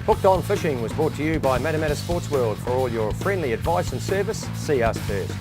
Hooked On Fishing was brought to you by Matamata Sports World. For all your friendly advice and service, see us first.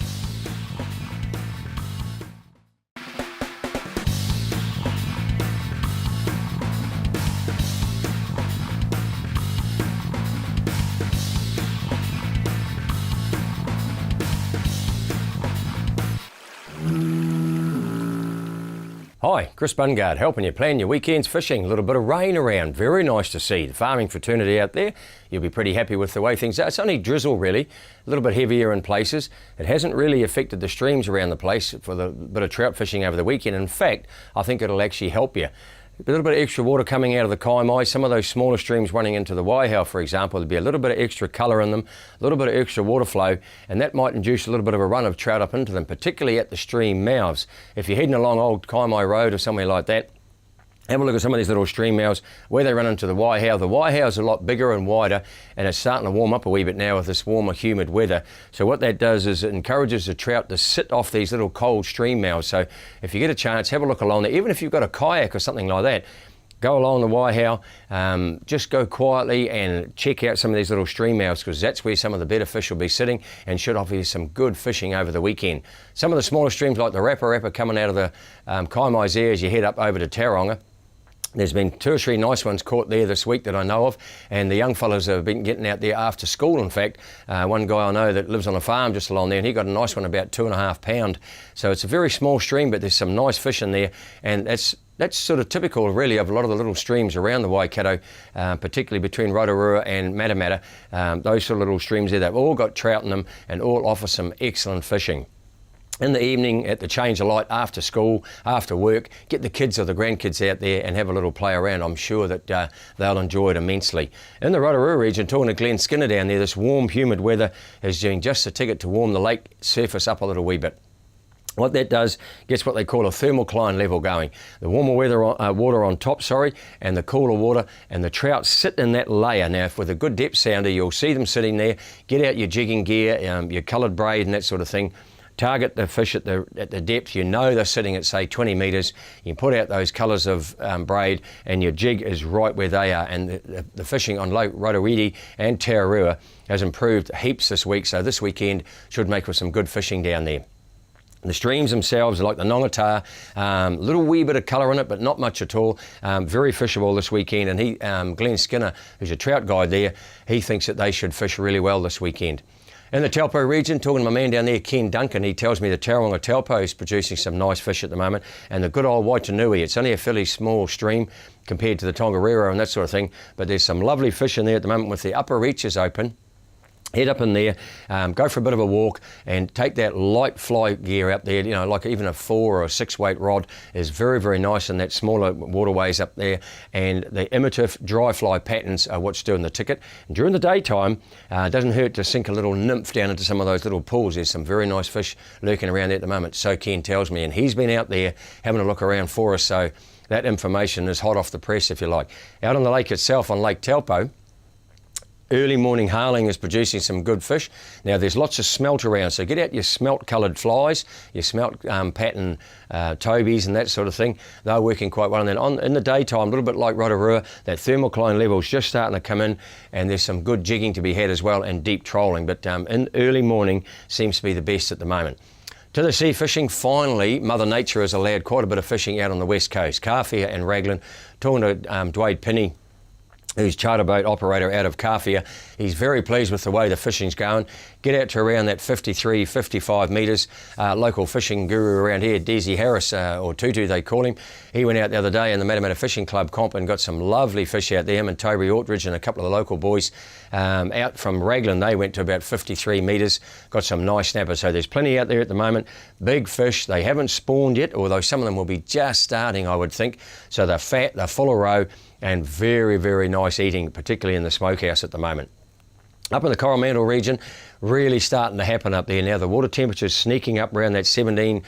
Hi, Chris Bungard, helping you plan your weekends fishing. A little bit of rain around, very nice to see. The farming fraternity out there, you'll be pretty happy with the way things are. It's only drizzle really, a little bit heavier in places. It hasn't really affected the streams around the place for the bit of trout fishing over the weekend. In fact, I think it'll actually help you. A little bit of extra water coming out of the Kaimai, some of those smaller streams running into the Waihau, for example, there'll be a little bit of extra colour in them, a little bit of extra water flow, and that might induce a little bit of a run of trout up into them, particularly at the stream mouths. If you're heading along Old Kaimai Road or somewhere like that, have a look at some of these little stream mouths where they run into the Waihau. The Waihau's a lot bigger and wider, and it's starting to warm up a wee bit now with this warmer, humid weather. So what that does is it encourages the trout to sit off these little cold stream mouths. So if you get a chance, have a look along there. Even if you've got a kayak or something like that, go along the Waihau, just go quietly and check out some of these little stream mouths, because that's where some of the better fish will be sitting and should offer you some good fishing over the weekend. Some of the smaller streams like the Rapa coming out of the Kaimais there as you head up over to Tauranga. There's been 2 or 3 nice ones caught there this week that I know of, and the young fellas have been getting out there after school. In fact, one guy I know that lives on a farm just along there, and he got a nice one about 2.5 pound. So it's a very small stream, but there's some nice fish in there, and that's sort of typical really of a lot of the little streams around the Waikato, particularly between Rotorua and Matamata. Those sort of little streams there, they've all got trout in them and all offer some excellent fishing. In the evening, at the change of light, after school, after work, get the kids or the grandkids out there and have a little play around. I'm sure that they'll enjoy it immensely. In the Rotorua region, talking to Glenn Skinner down there, this warm, humid weather is doing just the ticket to warm the lake surface up a little wee bit. What that does, gets what they call a thermocline level going. The warmer water on top, and the cooler water, and the trout sit in that layer. Now, with a good depth sounder, you'll see them sitting there. Get out your jigging gear, your coloured braid and that sort of thing. Target the fish at the depth. You know they're sitting at, say, 20 metres. You put out those colours of braid, and your jig is right where they are. And the fishing on Lake Rotorua and Tararua has improved heaps this week, so this weekend should make for some good fishing down there. The streams themselves are like the Nongata, little wee bit of colour in it, but not much at all. Very fishable this weekend, and Glenn Skinner, who's a trout guide there, he thinks that they should fish really well this weekend. In the Taupo region, talking to my man down there, Ken Duncan, he tells me the Tauranga Taupo is producing some nice fish at the moment, and the good old Waitanui, it's only a fairly small stream compared to the Tongariro and that sort of thing, but there's some lovely fish in there at the moment with the upper reaches open. Head up in there, go for a bit of a walk, and take that light fly gear up there, like even a 4 or a 6 weight rod is very, very nice in that smaller waterways up there. And the imitative dry fly patterns are what's doing the ticket. And during the daytime, it doesn't hurt to sink a little nymph down into some of those little pools. There's some very nice fish lurking around there at the moment, so Ken tells me, and he's been out there having a look around for us, so that information is hot off the press, if you like. Out on the lake itself, on Lake Taupo, early morning harling is producing some good fish. Now there's lots of smelt around, so get out your smelt coloured flies, your smelt pattern tobies and that sort of thing. They're working quite well. And then in the daytime, a little bit like Rotorua, that thermocline level is just starting to come in, and there's some good jigging to be had as well, and deep trolling. But in early morning seems to be the best at the moment. To the sea fishing, finally, Mother Nature has allowed quite a bit of fishing out on the west coast. Kawhia and Raglan, talking to Dwayne Pinney, who's charter boat operator out of Kawhia. He's very pleased with the way the fishing's going. Get out to around that 53, 55 metres. Local fishing guru around here, Desi Harris, or Tutu they call him, he went out the other day in the Matamata Fishing Club comp and got some lovely fish out there. Him and Toby Ortridge and a couple of the local boys out from Raglan, they went to about 53 metres, got some nice snappers. So there's plenty out there at the moment. Big fish, they haven't spawned yet, although some of them will be just starting, I would think. So they're fat, they're full of roe, and very, very nice eating, particularly in the smokehouse at the moment. Up in the Coromandel region, really starting to happen up there now. The water temperature's sneaking up around that 17,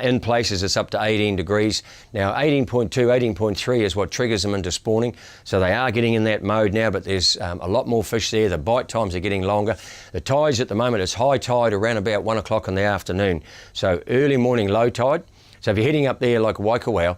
in places it's up to 18 degrees. Now 18.2, 18.3 is what triggers them into spawning. So they are getting in that mode now, but there's a lot more fish there. The bite times are getting longer. The tides at the moment is high tide around about 1 o'clock in the afternoon. So early morning low tide. So if you're heading up there like Waikowau,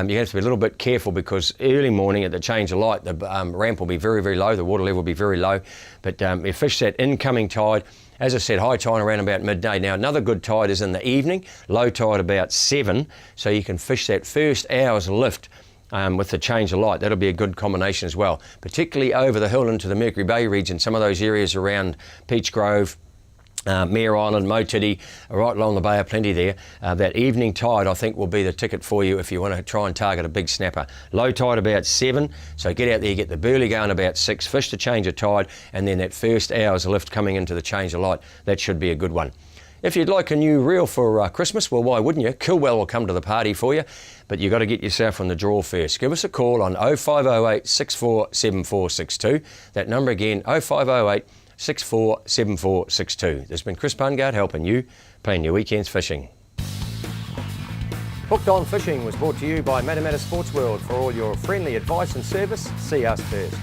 you have to be a little bit careful because early morning at the change of light, the ramp will be very, very low, the water level will be very low. But you fish that incoming tide. As I said, high tide around about midday. Now, another good tide is in the evening, low tide about 7, so you can fish that first hour's lift with the change of light. That'll be a good combination as well, particularly over the hill into the Mercury Bay region, some of those areas around Peach Grove, Mare Island, Motiti, right along the bay, are plenty there. That evening tide, I think, will be the ticket for you if you want to try and target a big snapper. Low tide about 7, so get out there, get the burley going about 6, fish the change of tide, and then that first hour's lift coming into the change of light. That should be a good one. If you'd like a new reel for Christmas, well, why wouldn't you? Kilwell will come to the party for you, but you've got to get yourself on the draw first. Give us a call on 0508 647462. That number again, 0508 647462. This has been Chris Bungard helping you plan your weekends fishing. Hooked on Fishing was brought to you by Matamata Sports World. For all your friendly advice and service, see us first.